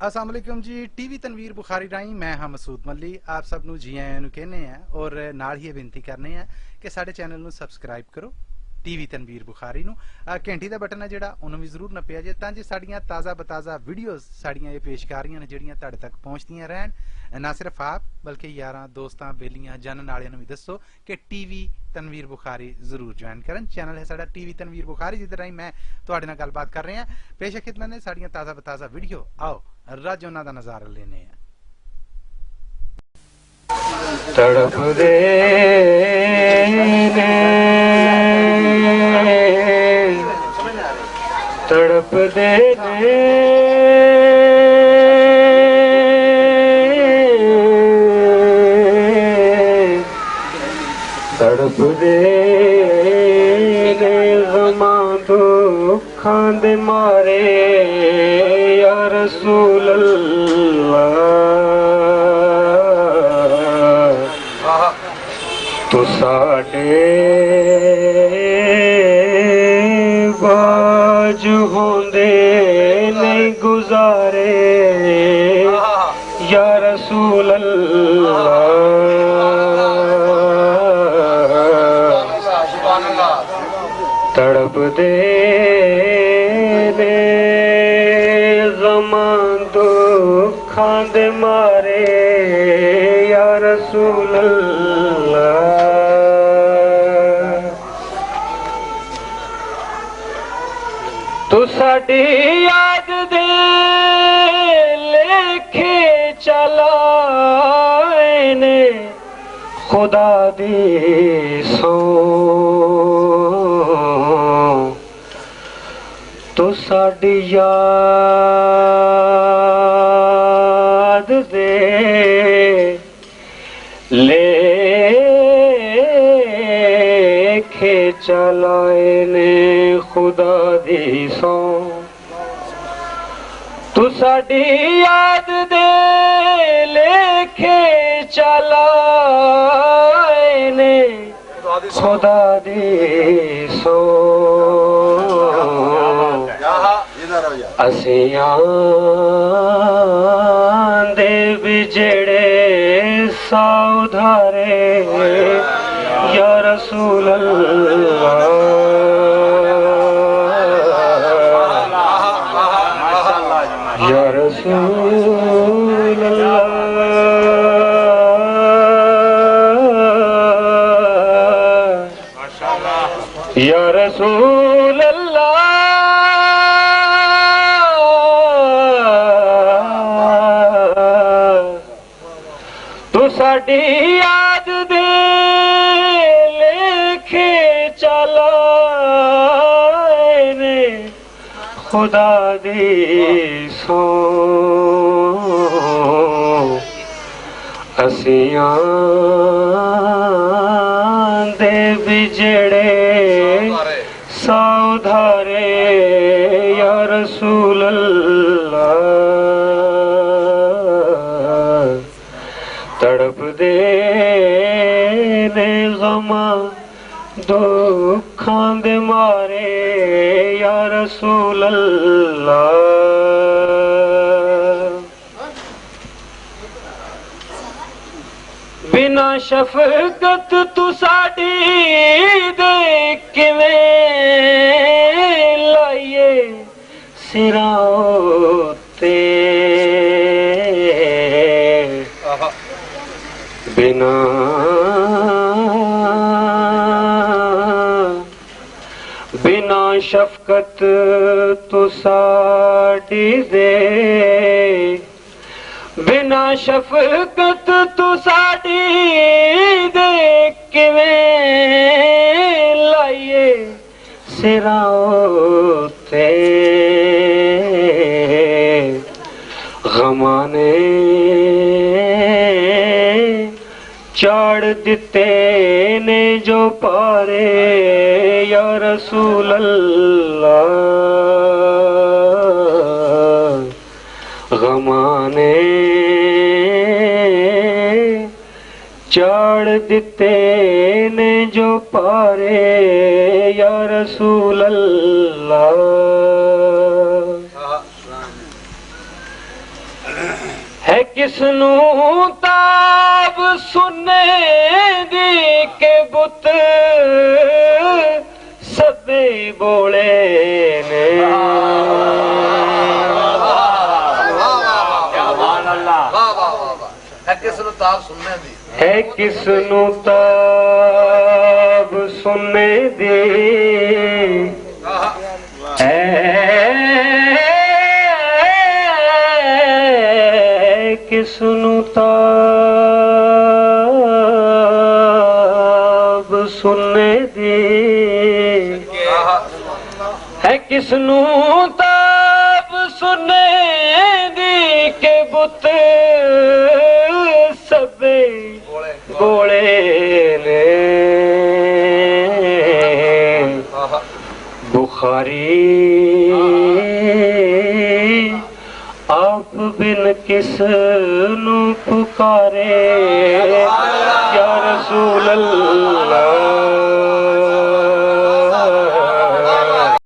अस्सलाम वालेकुम जी। टीवी तनवीर बुखारी राही मैं हाँ मसूद मल्ली आप सब नू जी आयां नू कहने हैं और नाल ही बेनती करने हैं कि साडे चैनल नू सबसक्राइब करो टीवी तनवीर बुखारी नू। घंटी का बटन है जिहड़ा उन्होंने भी जरूर नप्पिया जे तां जे साड़ियां ताज़ा बताज़ा वीडियोज़ साड़ियां ये पेशकारियां ने जिहड़ियां तुहाडे तक पहुंचदियां रहन। ना सिर्फ आप बल्कि यारां दोस्तां बेलियां जानन वालियां नू भी दसो कि टीवी तनवीर बुखारी जरूर ज्वाइन करन। चैनल है साडा टीवी तनवीर बुखारी जिहदे राही मैं तुहाडे नाल गलबात कर रहे हैं। पेश खिदमत ने साड़ियां ताज़ा बताज़ा वीडियो। आओ रज उन्हां दा नज़ारा लेने हैं। तड़प दे तड़प दे तड़प दे ग़मां दुखां दे मारे या रसूल अल्लाह तू साडे बाज होंदे नहीं गुजारे या रसूल अल्लाह तड़प दे ग़मां दुखां दे मारे या रसूल अल्लाह तू साडी याद दे लेखे चलाए ने खुदा दी सौ तू साडी याद दे लेखे चलाए ने खुदा दी सौ तू साडी याद दे लेखे चलाए ने खुदा दी सौ असियां दे बिजड़े साउधारे या रसूल अल्लाह या रसूल अल्लाह या रसूल अल्लाह तू साडी याद दे लेखे चलाए ने खुदा दी सौ असियां दे बिजड़े साउधारे या रसूल अल्लाह तड़प दे ने ग़मां दुखां दे मारे या रसूल अल्लाह बिना शफ़क़त तू साडी दे किवें लाइए सिरां उत्ते बिना बिना शफ़क़त तू साडी दे बिना शफ़क़त तू साडी दे किवें लाइए सिरां उत्ते ग़मां ने चाड़ दिते ने जो पारे या रसूल अल्लाह ग़मां ने चाड़ दिते ने जो पारे या रसूल अल्लाह किसनू ताब सुने दी के बुत सबे बोले ने किसनू ताब सुनने दी है किसनू ताब सुने दी किसनू ताब सुने दी है किसनू ताब सुने दी के बुत सबे बोले ने बुखारी आप बिन किसनू पुकारे या रसूल अल्लाह